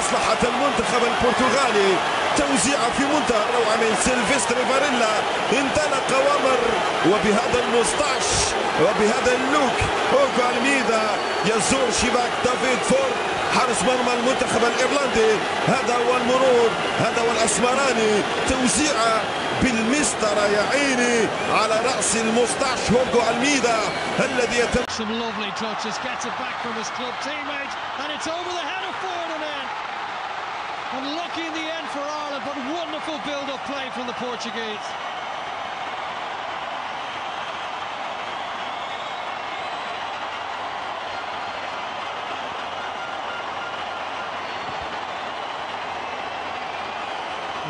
لمصلحة المنتخب البرتغالي. توزيعة في منتهى الروعة من سيلفستري فاريلا، انطلق ومر، وبهذا المسطعش وبهذا اللوك هوغو ألميدا يزور شباك دافيد فورد حارس مرمى المنتخب الايرلندي. هذا هو المرور، هذا هو الاسمراني، توزيعة بالمسطرة يا عيني على رأس المسطعش هوغو ألميدا الذي يتم. Some lovely touches, gets it back from his club teammate, and it's over the head of Ford and in. Unlucky in the end for Ireland, but wonderful build-up play from the Portuguese.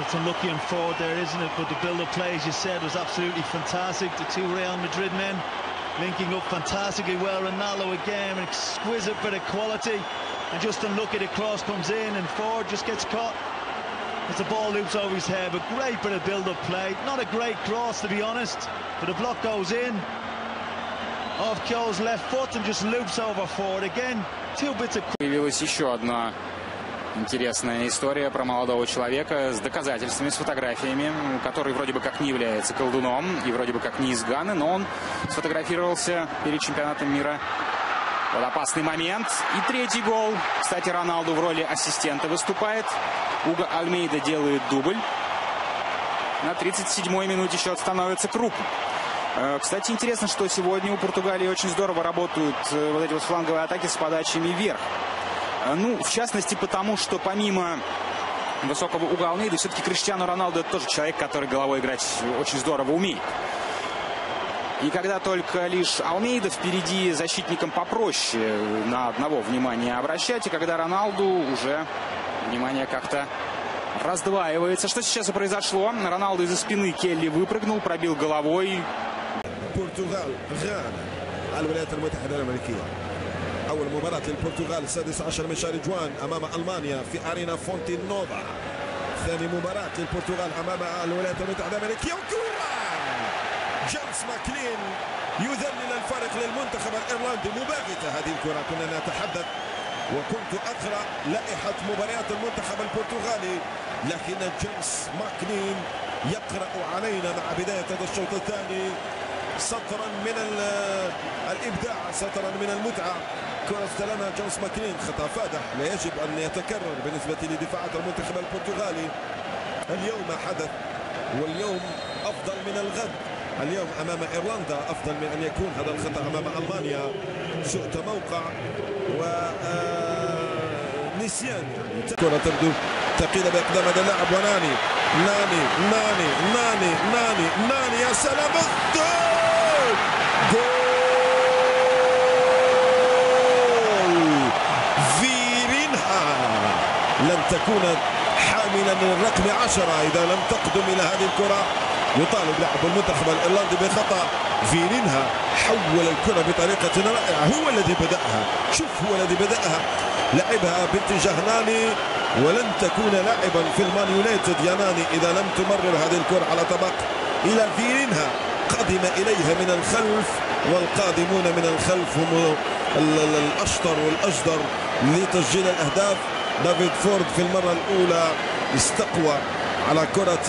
It's unlucky on Ford there, isn't it? But the build-up play, as you said, was absolutely fantastic. The two Real Madrid men linking up fantastically well. Ronaldo again, an exquisite bit of quality. And just unlucky, the cross comes in and Ford just gets caught as the ball loops over his head. But great bit of build-up play. Not a great cross, to be honest, but the block goes in off Kyo's left foot and just loops over Ford. Again, two bits of... Появилась еще одна интересная история про молодого человека с доказательствами, с фотографиями, который вроде бы как не является колдуном и вроде бы как не из Ганы, но он сфотографировался перед чемпионатом мира. Вот опасный момент. И третий гол. Кстати, Роналду в роли ассистента выступает. Уго Альмейда делает дубль. На 37-й минуте счет становится крупным. Кстати, интересно, что сегодня у Португалии очень здорово работают вот эти вот фланговые атаки с подачами вверх. Ну, в частности, потому что помимо высокого угла Альмейды, все-таки Криштиану Роналду это тоже человек, который головой играть очень здорово умеет. И когда только лишь Альмейда впереди, защитникам попроще на одного внимание обращать, и когда Роналду уже внимание как-то раздваивается. Что сейчас и произошло? Роналду из-за спины Келли выпрыгнул, пробил головой. Португал, Гана, الولايات المتحدة الأمريكية. أول مباراة للبرتغال 16 من شهر جوان أمام ألمانيا في أرينا فونتي نوفا. ثاني مباراة للبرتغال أمام الولايات المتحدة الأمريكية. وكرة جيمس ماكلين يذلل الفارق للمنتخب الإيرلندي. مباغتة هذه الكرة، كنا نتحدث وكنت أقرأ لائحة مباريات المنتخب البرتغالي، لكن جيمس ماكلين يقرأ علينا مع بداية هذا الشوط الثاني سطرا من الإبداع، سطرا من المتعة. كرة استلمها جيمس ماكلين، خطأ فادح لا يجب أن يتكرر بالنسبة لدفاعات المنتخب البرتغالي. اليوم حدث، واليوم أفضل من الغد. اليوم أمام إيرلندا أفضل من أن يكون هذا الخطأ أمام ألمانيا. سوء موقع ونسيان. كرة تبدو ثقيلة بإقدام هذا اللاعب وناني ناني ناني ناني ناني ناني. يا سلام، الجول! جول فيرينها. لن تكون حاملا للرقم 10 إذا لم تقدم إلى هذه الكرة. يطالب لاعب المنتخب الايرلندي بخطأ. فيرينها حول الكرة بطريقة رائعة، هو الذي بدأها. شوف، هو الذي بدأها، لعبها باتجاه ناني، ولن تكون لاعبا في المان يونايتد يا ناني إذا لم تمرر هذه الكرة على طبق إلى فيرينها. قدم إليها من الخلف، والقادمون من الخلف هم الأشطر والأجدر لتسجيل الأهداف. دافيد فورد في المرة الأولى استقوى على كرة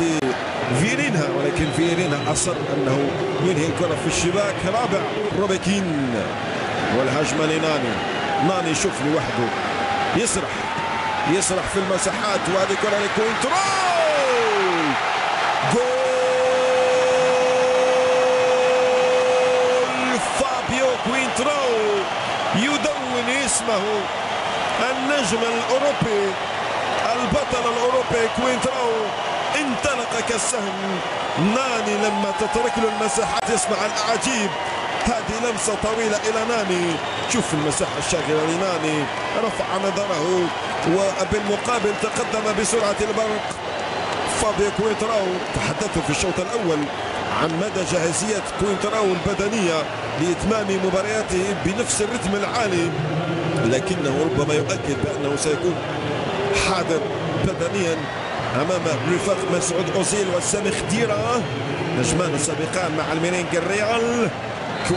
فيرينها، ولكن فيرينها أصر أنه ينهي الكرة في الشباك. رابع روبيكين، والهجمة لناني. ناني شوف لوحده يسرح في المساحات، وهذه كرة لكوينترول. جول فابيو كوينترول يدون اسمه النجم الأوروبي، البطل الأوروبي كوينترول. انطلق كالسهم. ناني لما تترك له المساحات يسمع الأعاجيب. هذه لمسة طويلة إلى ناني، شوف المساحة الشاغرة لناني، رفع نظره وبالمقابل تقدم بسرعة البرق. فابيو كوينتراو، تحدثت في الشوط الأول عن مدى جاهزية كوينتراو البدنية لإتمام مبارياته بنفس الرتم العالي، لكنه ربما يؤكد بأنه سيكون حاضر بدنيا أمام رفاق مسعود أوزيل وسامي خديرة، نجمان السابقان مع الميرينغ الريال.